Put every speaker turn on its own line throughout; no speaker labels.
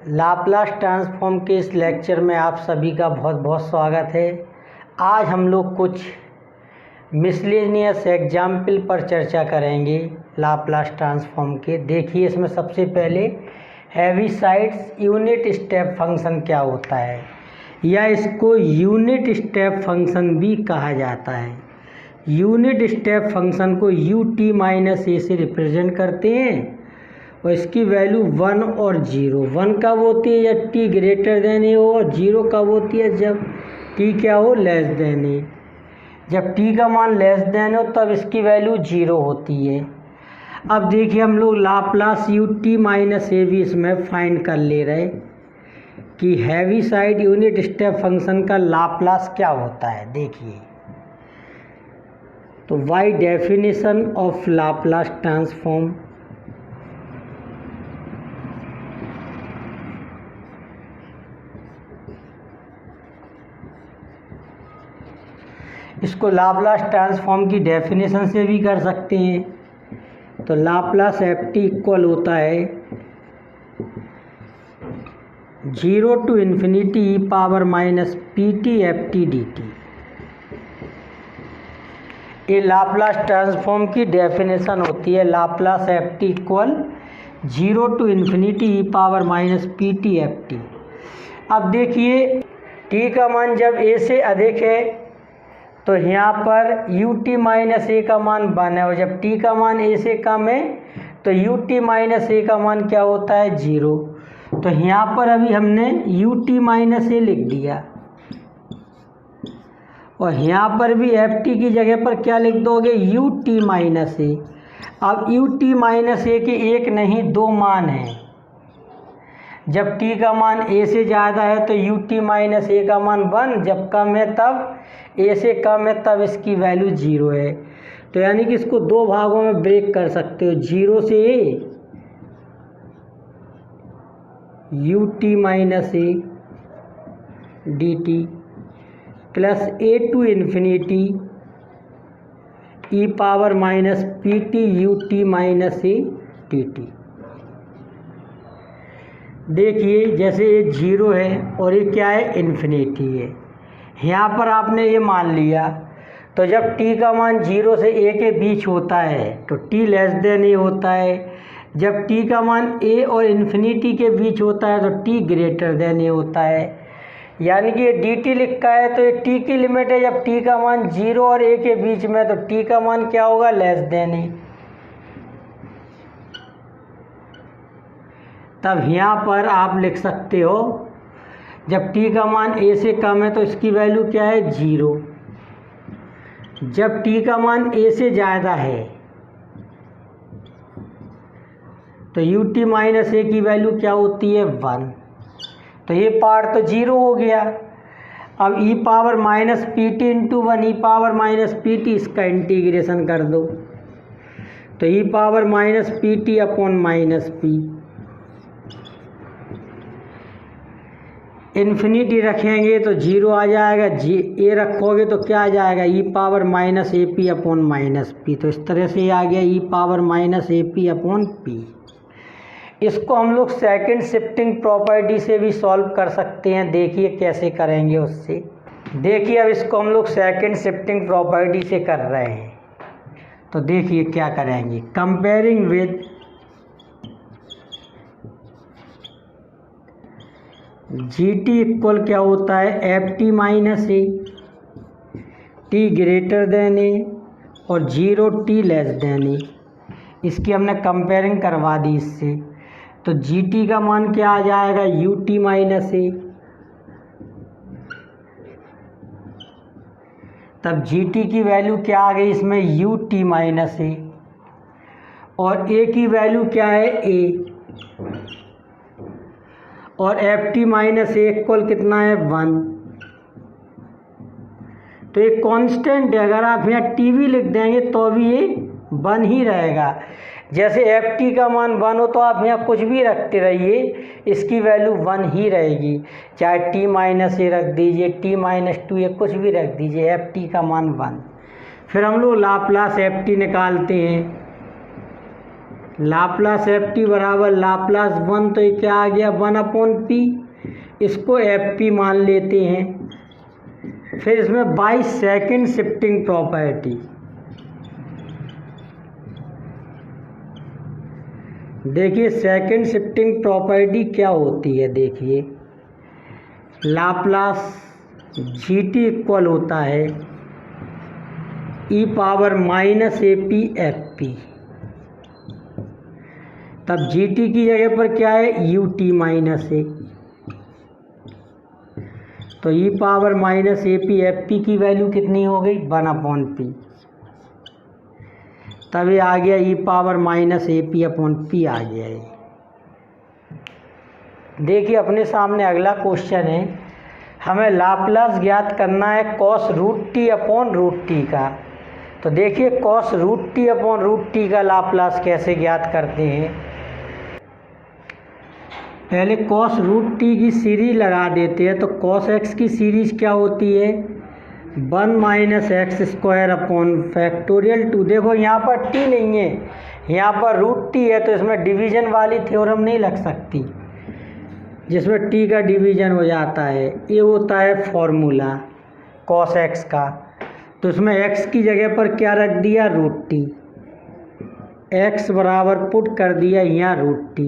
Laplace transform के इस lecture में आप सभी का बहुत बहुत स्वागत है। आज हम लोग कुछ मिसलेनियस एग्जाम्पल पर चर्चा करेंगे लाप्लास ट्रांसफॉर्म के। देखिए, इसमें सबसे पहले हैवीसाइड्स यूनिट स्टेप फंक्शन क्या होता है, या इसको यूनिट स्टेप फंक्शन भी कहा जाता है। यूनिट स्टेप फंक्शन को ut-a से रिप्रेजेंट करते हैं और इसकी वैल्यू 1 और 0। 1 कब होती है जब t ग्रेटर देन ए हो, और 0 कब होती है जब t क्या हो, लेस देन ए। जब t का मान लेस देन हो तब इसकी वैल्यू 0 होती है। अब देखिए, हम लोग लाप्लास ut-a भी इसमें फाइंड कर ले रहे कि हैवीसाइड यूनिट स्टेप फंक्शन का लाप्लास क्या होता है। देखिए, तो by definition of Laplace transform, इसको लाप्लास ट्रांसफॉर्म की डेफिनेशन से भी कर सकते हैं। तो लाप्लास एफ टी इक्वल होता है 0 to infinity e power minus P T F T D T. ये लाप्लास ट्रांसफॉर्म की डेफिनेशन होती है। Laplace F T equal 0 to infinity e power minus P T F T. अब देखिए, T का मान जब ए से अधिक है तो यहाँ पर ut-a का मान 1 है, और जब t का मान a से कम है तो ut-a का मान क्या होता है, 0। तो यहाँ पर अभी हमने ut-a लिख दिया, और यहाँ पर भी ft की जगह पर क्या लिख दोगे, ut-a। अब ut-a के एक नहीं 2 मान हैं। जब t का मान a से ज़्यादा है तो ut-a का मान 1, जब कम है तब a से कम है तब इसकी वैल्यू 0 है। तो यानी कि इसको 2 भागों में ब्रेक कर सकते हो, 0 से a ut-a dt plus a to infinity e power minus P t ut-a dt। देखिए, जैसे ये 0 है और ये क्या है, इन्फिनिटी है। यहाँ पर आपने ये मान लिया, तो जब t का मान 0 से a के बीच होता है तो t लेस देन a होता है। जब t का मान a और इन्फिनिटी के बीच होता है तो t ग्रेटर देन a होता है। यानी कि ये dt लिखा है तो ये t की लिमिट है। जब t का मान 0 और a के बीच में तो t का मान क्या होगा, लेस देन a। तब यहाँ पर आप लिख सकते हो, जब t का मान a से कम है तो इसकी वैल्यू क्या है, 0। जब t का मान a से ज़्यादा है तो ut-a की वैल्यू क्या होती है, 1। तो ये पार्ट तो 0 हो गया। अब e power minus P T into 1, e power minus P T, इसका इंटीग्रेशन कर दो तो e power minus P T upon minus P. Infinity रखेंगे तो 0 आ जाएगा, a रखोगे तो क्या आ जाएगा, e power minus A P upon minus P. तो इस तरह से आ गया e power minus A P upon P. इसको हम लोग सेकंड शिफ्टिंग प्रॉपर्टी से भी सॉल्व कर सकते हैं। देखिए कैसे करेंगे उससे। देखिए, अब इसको हम लोग सेकंड शिफ्टिंग प्रॉपर्टी से कर रहे हैं। तो देखिए क्या करेंगे, कंपेयरिंग विद gt इक्वल क्या होता है, एफ टी माइनस ए, टी ग्रेटर देन ए और 0 t लेस देन ए। इसकी हमने कंपेयरिंग करवा दी इससे। तो gt का मान क्या आ जाएगा, ut-a। तब gt की वैल्यू क्या आ गई इसमें, ut-a, और a की वैल्यू क्या है, a, और एफ टी माइनस ए इक्वल कितना है, 1। तो ये कांस्टेंट है। अगर आप यहाँ टी भी लिख देंगे तो भी ये 1 ही रहेगा। जैसे एफ टी का मान 1 हो तो आप यहाँ कुछ भी रखते रहिए, इसकी वैल्यू 1 ही रहेगी। चाहे टी माइनस ए रख दीजिए, टी माइनस 2 ये कुछ भी रख दीजिए, एफ टी का मान 1। फिर हम लोग लाप्लास एफ टी निकालते हैं। लाप्लास एफ टी बराबर लाप्लास 1, तो ये क्या आ गया 1/p। इसको एफ पी मान लेते हैं। फिर इसमें बाय सेकंड शिफ्टिंग प्रॉपर्टी, देखिए सेकंड शिफ्टिंग प्रॉपर्टी क्या होती है। देखिए लाप्लास जी टी इक्वल होता है e⁻−ap fp। तब जी टी की जगह पर क्या है ut-a, तो e⁻−ap fp की वैल्यू कितनी हो गई 1/p। तब ये आ गया e⁻−ap/p आ गया है। देखिए अपने सामने अगला क्वेश्चन है, हमें लाप्लास ज्ञात करना है cos√t/√t का। तो देखिए cos√t/√t का लाप्लास कैसे ज्ञात करते हैं। पहले cos√t की सीरीज लगा देते हैं। तो cos x की सीरीज क्या होती है 1-x²/2। देखो यहाँ पर t नहीं है, यहाँ पर √t है, तो इसमें डिवीजन वाली थ्योरम नहीं लग सकती जिसमें t का डिवीजन हो जाता है। ये होता है फॉर्मूला cos x का। तो इसमें x की जगह पर क्या रख दिया √t, x बराबर पुट कर दिया यहाँ √t।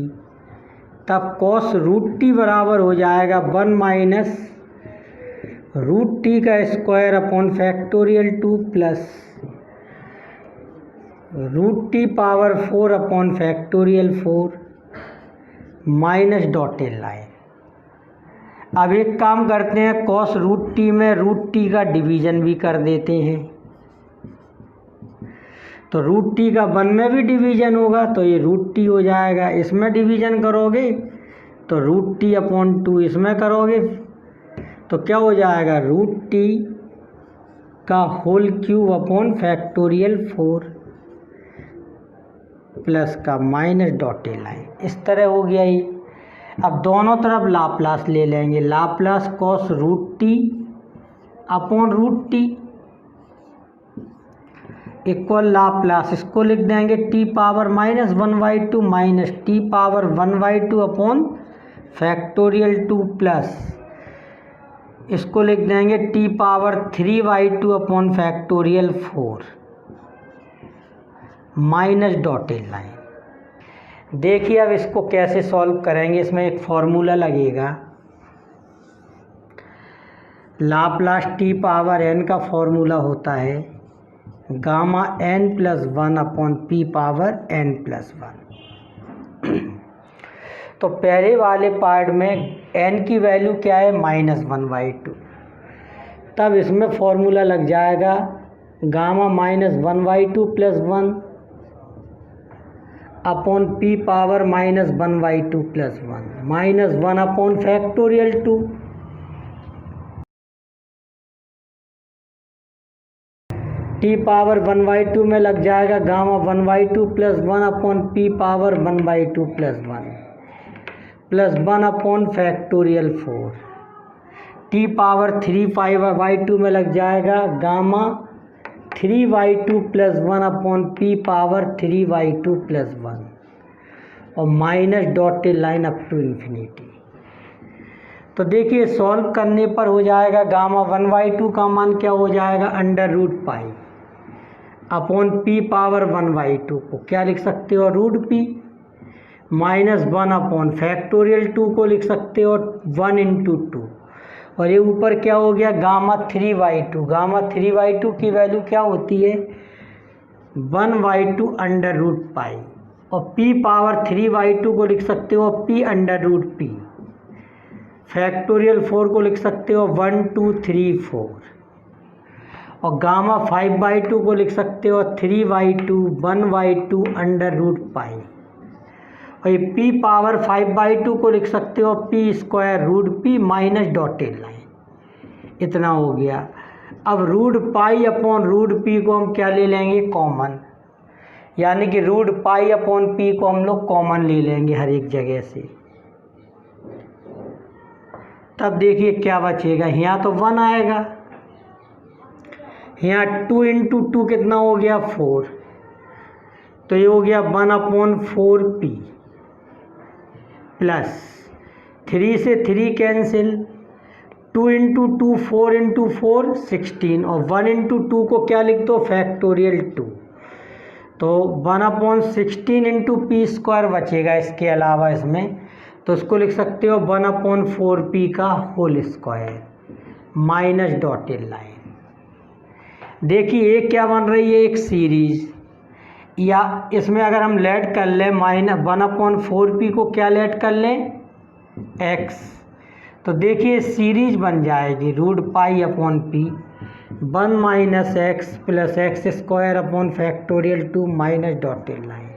तब cos√t बराबर हो जाएगा 1-√t² plus √t⁴/4 minus dotted line. अब एक काम करते हैं, cos√t में √t का डिवीजन भी कर देते हैं। तो √t का 1 में भी डिवीजन होगा, तो ये √t हो जाएगा। इसमें डिवीजन करोगे तो √t/2, इसमें करोगे तो क्या हो जाएगा √t⁴/4 प्लस का माइनस डॉटेड लाइन। इस तरह हो गया ये। अब दोनों तरफ लाप्लास ले लेंगे, लाप्लास cos√t/√t इक्वल लाप्लास, इसको लिख देंगे t⁻−1/2 माइनस t⁻1/2/2 प्लस इसको लिख देंगे t⁻3/2/4 माइनस डॉटेड लाइन। देखिए अब इसको कैसे सॉल्व करेंगे। इसमें एक फॉर्मूला लगेगा, लाप्लास t⁻n का फॉर्मूला होता है Γn+1/p⁻n+1। तो पहले वाले पार्ट में n की वैल्यू क्या है -1/2। तब इसमें फॉर्मूला लग जाएगा Γ-1/2 + 1/p⁻−1/2 + 1 -1/2 t⁻1/2 में लग जाएगा Γ1/2 + 1/p⁻1/2 + 1 प्लस 1/4 t⁻3/2 में लग जाएगा Γ3/2 + 1/p⁻3/2 + 1 और minus dotted line up to infinity. तो देखिए सॉल्व करने पर हो जाएगा Γ1/2 का मान क्या हो जाएगा √π/p⁻1/2 को क्या लिख सकते हो √p, -1/2 को लिख सकते हो 1 × 2, और ये ऊपर क्या हो गया Γ3/2। Γ3/2 की वैल्यू क्या होती है 1/2 √π, और p⁻3/2 को लिख सकते हो p/√p। फ़ैक्टोरियल 4 को लिख सकते हो 1 2 3 4, और Γ5/2 को लिख सकते हो 3/2 1/2 √π, और ये p⁻5/2 को लिख सकते हो p² माइनस डॉटेड लाइन। इतना हो गया। अब √π/√p को हम क्या ले लेंगे कॉमन, यानी कि √π/p को हम लोग कॉमन ले लेंगे हर एक जगह से। तब देखिए क्या बचेगा, यहाँ तो 1 आएगा, यहाँ 2 × 2 कितना हो गया 4, तो ये हो गया 1/4p प्लस 3 से 3 कैंसिल, 2 इंटू 2 4 इंटू 4 16 और 1 इंटू 2 को क्या लिख दो फैक्टोरियल 2, तो 1/16 इंटू पी स्क्वायर बचेगा इसके अलावा इसमें, तो उसको लिख सकते हो 1/4p का whole square minus dotted line. देखिए ये क्या बन रही है, एक सीरीज, या इसमें अगर हम लेट कर लें -1/4p को क्या लेट कर लें x, तो देखिए सीरीज बन जाएगी √π/p 1 minus x plus x square upon factorial 2 minus dotted line.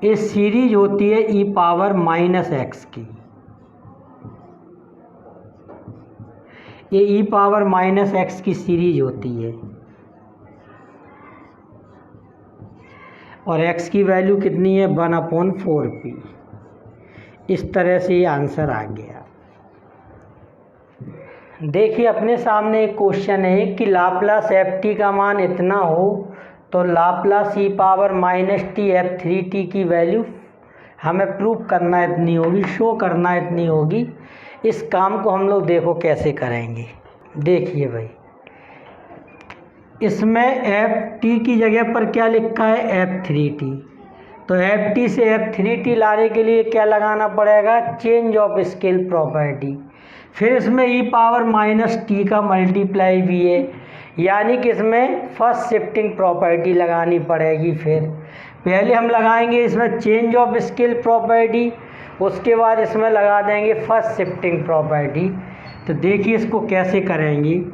ये सीरीज होती है e⁻⁻x की, ये e⁻⁻x की सीरीज होती है, और x की वैल्यू कितनी है 1/4p। इस तरह से ये आंसर आ गया। देखिए अपने सामने एक क्वेश्चन है कि लाप्लास ft का मान इतना हो तो लाप्लास e⁻−t f3t की वैल्यू हमें प्रूव करना इतनी होगी, शो करना इतनी होगी। इस काम को हम लोग देखो कैसे करेंगे। देखिए भाई, इसमें ft की जगह पर क्या लिखा है f3t, तो ft से f3t लाने के लिए क्या लगाना पड़ेगा, चेंज ऑफ स्केल प्रॉपर्टी। फिर इसमें e⁻−t का मल्टीप्लाई भी है, यानी कि इसमें फर्स्ट शिफ्टिंग प्रॉपर्टी लगानी पड़ेगी। फिर पहले हम लगाएंगे इसमें चेंज ऑफ स्केल प्रॉपर्टी, उसके बाद इसमें लगा देंगे फर्स्ट शिफ्टिंग प्रॉपर्टी। तो देखिए इसको कैसे करेंगे।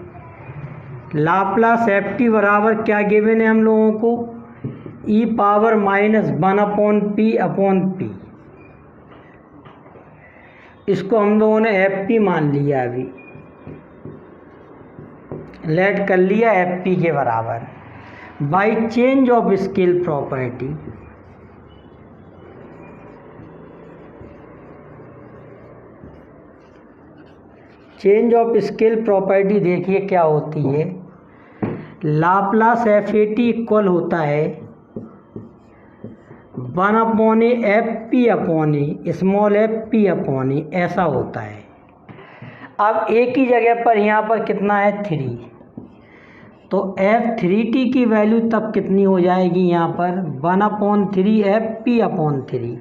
लाप्लास ft बराबर क्या गिवन है हम लोगों को, e⁻−1/p/p। इसको हम लोगों ने fp मान लिया, अभी लेट कर लिया fp के बराबर, by change of scale property. Change of scale property देखिए क्या होती है, लाप्लास FAT इक्वल होता है 1/fp/a स्मॉल fp/a, ऐसा होता है। अब a की जगह पर यहाँ पर कितना है 3, तो f3t की वैल्यू तब कितनी हो जाएगी यहाँ पर 1/3fp/3।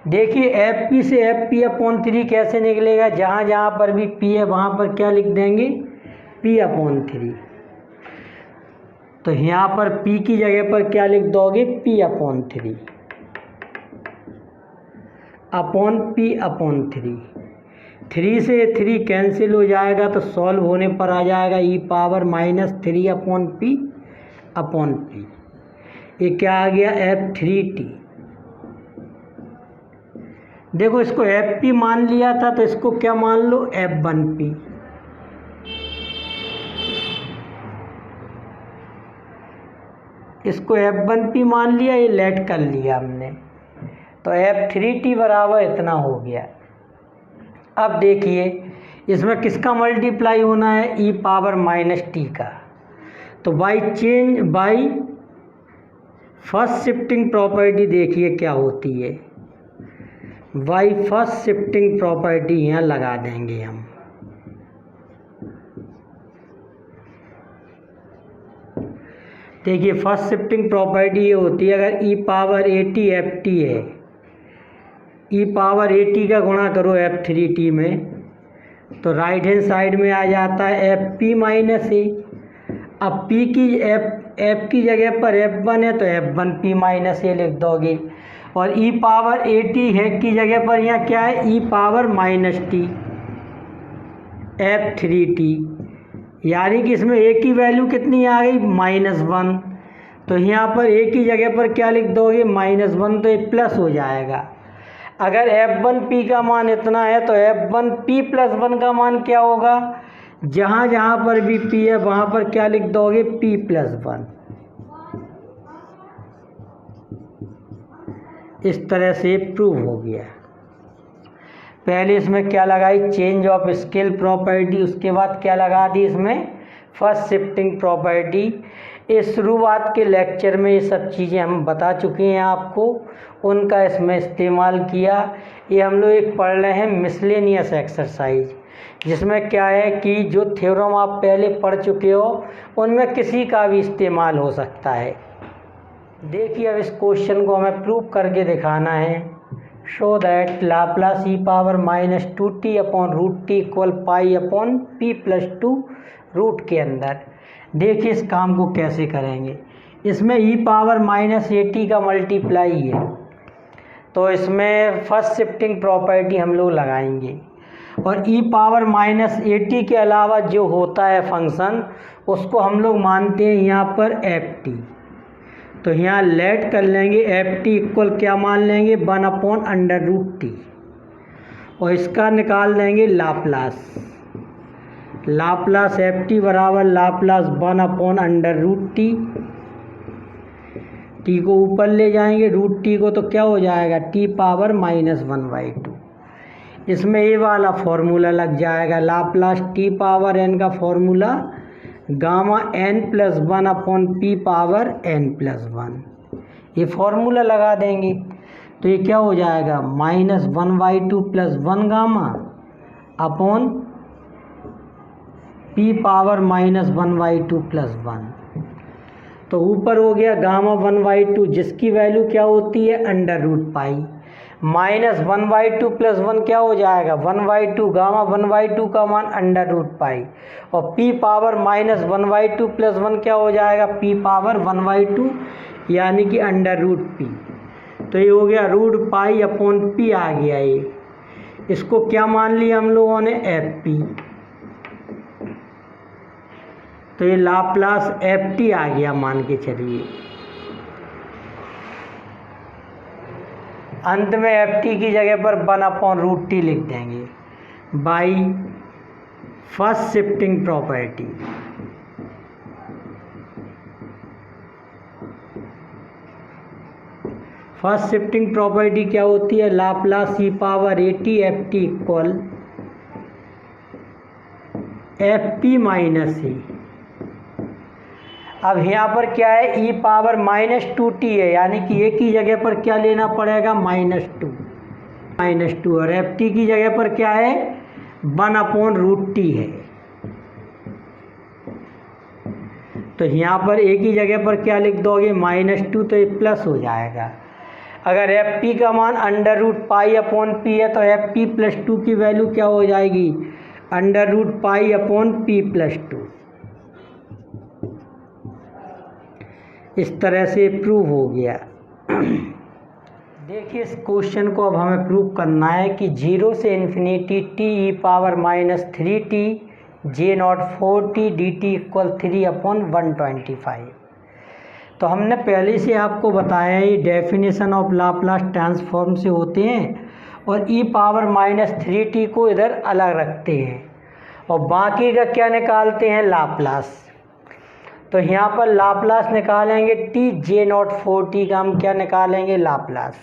देखिए fp से fp/3 कैसे निकलेगा, जहाँ जहाँ पर भी p है वहाँ पर क्या लिख देंगे p/3। तो यहाँ पर p की जगह पर क्या लिख दोगे p/3 अपॉन p/3। 3 से 3 कैंसिल हो जाएगा, तो सॉल्व होने पर आ जाएगा e⁻−3/p/p। ये क्या आ गया f3t। देखो इसको fp मान लिया था, तो इसको क्या मान लो f1p। इसको f1p मान लिया, ये लेट कर लिया हमने, तो f3t बराबर इतना हो गया। अब देखिए इसमें किसका मल्टीप्लाई होना है, e⁻−t का, तो बाई फर्स्ट शिफ्टिंग प्रॉपर्टी देखिए क्या होती है, बाई फर्स्ट शिफ्टिंग प्रॉपर्टी यहाँ लगा देंगे हम। देखिए फर्स्ट शिफ्टिंग प्रॉपर्टी ये होती है, अगर e⁻AT ft है, e⁻AT का गुणा करो f3t में, तो राइट हैंड साइड में आ जाता है fp-a। अब f की जगह पर f1 है, तो f1p-a लिख दोगे, और e⁻AT है की जगह पर यहाँ क्या है e⁻−t f3t, यानी कि इसमें a की वैल्यू कितनी आ गई -1, तो यहाँ पर a की जगह पर क्या लिख दोगे -1, तो ये प्लस हो जाएगा। अगर f1p का मान इतना है, तो f1p+1 का मान क्या होगा, जहाँ जहाँ पर भी p है वहाँ पर क्या लिख दोगे p+1। इस तरह से प्रूव हो गया। पहले इसमें क्या लगाई चेंज ऑफ स्केल प्रॉपर्टी, उसके बाद क्या लगा दी इसमें फर्स्ट शिफ्टिंग प्रॉपर्टी। इस शुरुआत के लेक्चर में ये सब चीज़ें हम बता चुके हैं आपको, उनका इसमें इस्तेमाल किया। ये हम लोग एक पढ़ रहे हैं मिसलेनियस एक्सरसाइज, जिसमें क्या है कि जो थ्योरम आप पहले पढ़ चुके हो उनमें किसी का भी इस्तेमाल हो सकता है। देखिए अब इस क्वेश्चन को हमें प्रूव करके दिखाना है। Show that Laplace e power -2t upon root t equal pi upon p + 2 root के अंदर। देखिए इस काम को कैसे करेंगे। इसमें e पावर -at का मल्टीप्लाई है, तो इसमें फर्स्ट शिफ्टिंग प्रॉपर्टी हम लोग लगाएंगे। और e पावर -at के अलावा जो होता है फंक्शन, उसको हम लोग मानते हैं यहाँ पर ft। तो यहाँ लेट कर लेंगे ft इक्वल क्या मान लेंगे 1/√t, और इसका निकाल देंगे लाप्लास। लाप्लास ft बराबर लाप्लास 1/√t। t को ऊपर ले जाएंगे, रूट टी को, तो क्या हो जाएगा t पावर -1/2। इसमें ये वाला फॉर्मूला लग जाएगा, लाप्लास t पावर n का formula gamma n + 1 upon p power n + 1। ये फॉर्मूला लगा देंगे तो ये क्या हो जाएगा -1/2 + 1 गामा अपॉन p पावर -1/2 + 1। तो ऊपर हो गया गामा 1/2, जिसकी वैल्यू क्या होती है √π। -1/2 + 1 क्या हो जाएगा 1/2, गामा 1/2 का मान √π, और p पावर -1/2 + 1 क्या हो जाएगा p पावर 1/2 यानी कि √p। तो ये हो गया √π अपॉन p आ गया। ये इसको क्या मान लिया हम लोगों ने fp। तो ये लाप्लास ft आ गया मान के चलिए। अंत में ft की जगह पर 1/√t लिख देंगे by first shifting property. First shifting property क्या होती है, Laplace e power at ft equal fp - e। अब यहाँ पर क्या है e पावर -2t है, यानी कि a की जगह पर क्या लेना पड़ेगा -2, और ft की जगह पर क्या है 1/√t है। तो यहाँ पर a की जगह पर क्या लिख दोगे -2, तो ये प्लस हो जाएगा। अगर fp का मान √π अपॉन p है तो fp + 2 की वैल्यू क्या हो जाएगी √π अपॉन p + 2। इस तरह से प्रूव हो गया। देखिए इस क्वेश्चन को अब हमें प्रूव करना है कि 0 से infinity t e power -3t J0 4t dt equal 3/125। तो हमने पहले से आपको बताया ये डेफिनेशन ऑफ लाप्लास ट्रांसफॉर्म से होते हैं, और e पावर -3t को इधर अलग रखते हैं और बाकी का क्या निकालते हैं लाप्लास। तो यहाँ पर लाप्लास निकालेंगे t J0 4t का हम क्या निकालेंगे लाप्लास।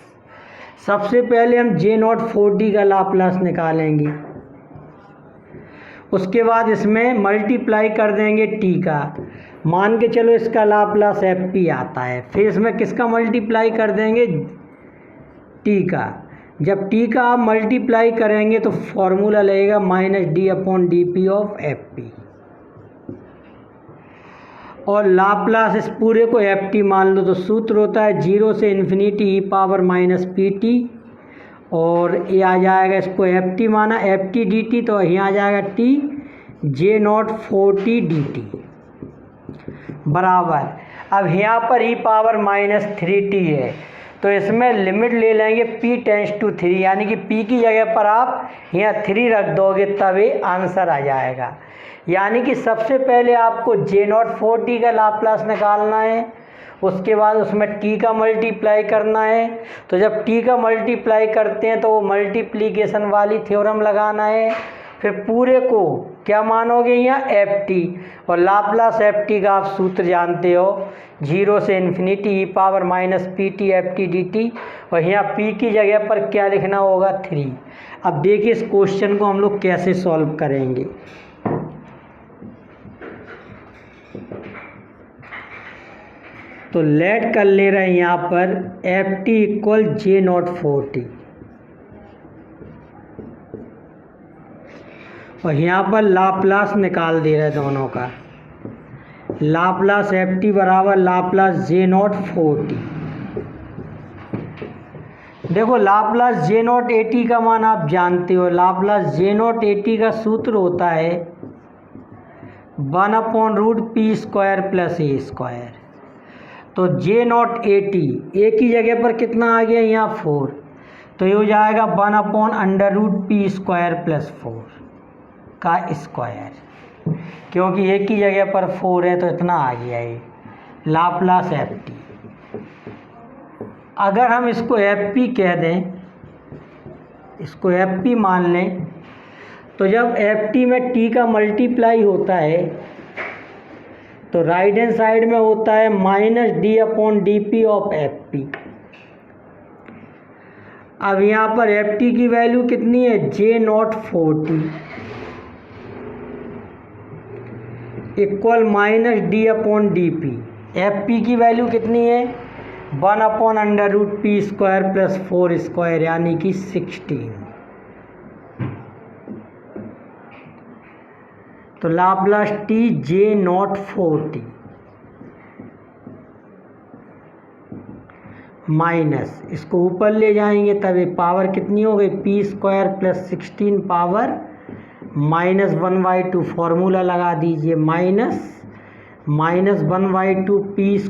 सबसे पहले हम J0 4t का लाप्लास निकालेंगे, उसके बाद इसमें मल्टीप्लाई कर देंगे t का, मान के चलो इसका लाप्लास fp आता है। फिर इसमें किसका मल्टीप्लाई कर देंगे t का। जब t का आप मल्टीप्लाई करेंगे तो फॉर्मूला लगेगा -d/dp ऑफ fp, और लाप्लास इस पूरे को ft मान लो तो सूत्र होता है 0 से इन्फिनिटी e पावर -pt, और ये आ जाएगा, इसको ft माना ft dt, तो यहाँ आ जाएगा t J0 4t dt बराबर। अब यहाँ पर e पावर -3t है, तो इसमें लिमिट ले लेंगे p → 3, यानी कि p की जगह पर आप यहाँ 3 रख दोगे तब ये आंसर आ जाएगा। यानी कि सबसे पहले आपको J0 4t का लाप्लास निकालना है, उसके बाद उसमें t का मल्टीप्लाई करना है। तो जब t का मल्टीप्लाई करते हैं तो वो मल्टीप्लिकेशन वाली थ्योरम लगाना है। फिर पूरे को क्या मानोगे यहाँ ft, और लाप्लास ft का आप सूत्र जानते हो 0 से infinity e power -pt ft dt, और यहाँ p की जगह पर क्या लिखना होगा 3। अब देखिए इस क्वेश्चन को हम लोग कैसे सॉल्व करेंगे। तो लेट कर ले रहे हैं यहाँ पर एफ टी इक्वल जे नॉट 40 और यहाँ पर लाप्लास निकाल दे रहे हैं दोनों का। लाप्लास एफ टी बराबर लाप्लास जे नॉट 40। देखो लाप्लास जे नॉट 80 का मान आप जानते हो। लाप्लास जे नॉट 80 का सूत्र होता है 1/√p² + a²। तो जे नॉट 80 ए की जगह पर कितना आ गया यहाँ 4, तो ये हो जाएगा 1/√p² + 4 का स्क्वायर, क्योंकि ए की जगह पर 4 है तो इतना आ गया ये लाप्लास एफ टी। अगर हम इसको एफ पी कह दें, इसको एफ पी मान लें, तो जब एफ टी में टी का मल्टीप्लाई होता है तो राइट हैंड साइड में होता है -d/dp ऑफ एफ पी। अब यहाँ पर एफ टी की वैल्यू कितनी है J naught 40 equal -d/dp। F P की वैल्यू कितनी है 1/√p² + 4² यानी कि 16। तो Laplace T J naught 40 minus, इसको ऊपर ले जाएंगे तब ये पावर कितनी हो गई p² + 16 पावर -1/2। फॉर्मूला लगा दीजिए -1/2 p² +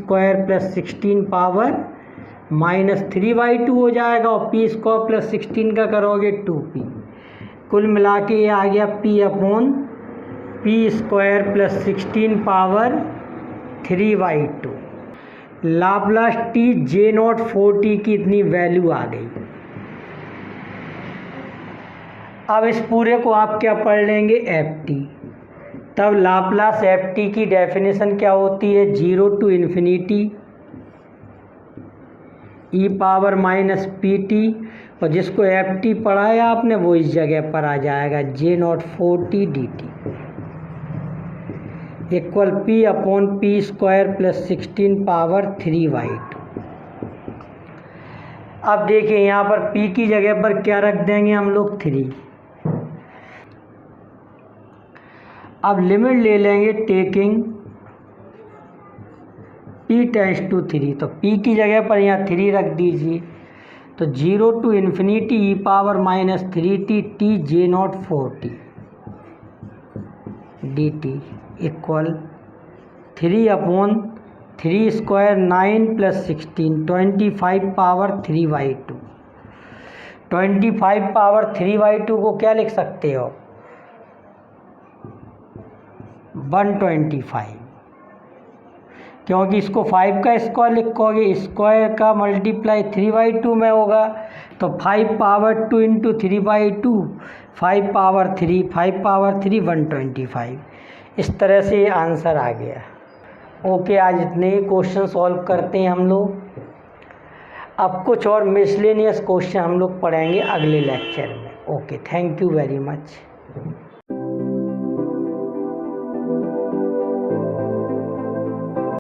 16 पावर -3/2 हो जाएगा और p² + 16 का करोगे 2p। कुल मिला के ये आ गया p/p² + 16 power 3/2। Laplace T J naught 40 की इतनी वैल्यू आ गई। अब इस पूरे को आप क्या पढ़ लेंगे एफ टी। तब लाप्लास एफ टी की डेफिनेशन क्या होती है 0 to ∞ e⁻−pt, और जिसको एफ टी पढ़ा है आपने वो इस जगह पर आ जाएगा J naught 40 dt equal p/p² + 16 power 3/2। अब देखिए यहाँ पर p की जगह पर क्या रख देंगे हम लोग 3। अब लिमिट ले लेंगे टेकिंग p टेंड्स टू 3, तो p की जगह पर यहाँ 3 रख दीजिए। तो 0 to ∞e⁻−3t t J naught 40 dt equal 3/3² 9 + 16 25 power 3/2। 25 power 3/2 को क्या लिख सकते हो 125, क्योंकि इसको 5 का स्क्वायर लिखोगे, स्क्वायर का मल्टीप्लाई 3/2 में होगा, तो 5 पावर 2 × 3/2 5 पावर 3 5 पावर 3 125। इस तरह से ये आंसर आ गया। ओके, आज इतने ही क्वेश्चन सॉल्व करते हैं हम लोग। अब कुछ और मिसलेनियस क्वेश्चन हम लोग पढ़ेंगे अगले लेक्चर में। Okay, thank you very much.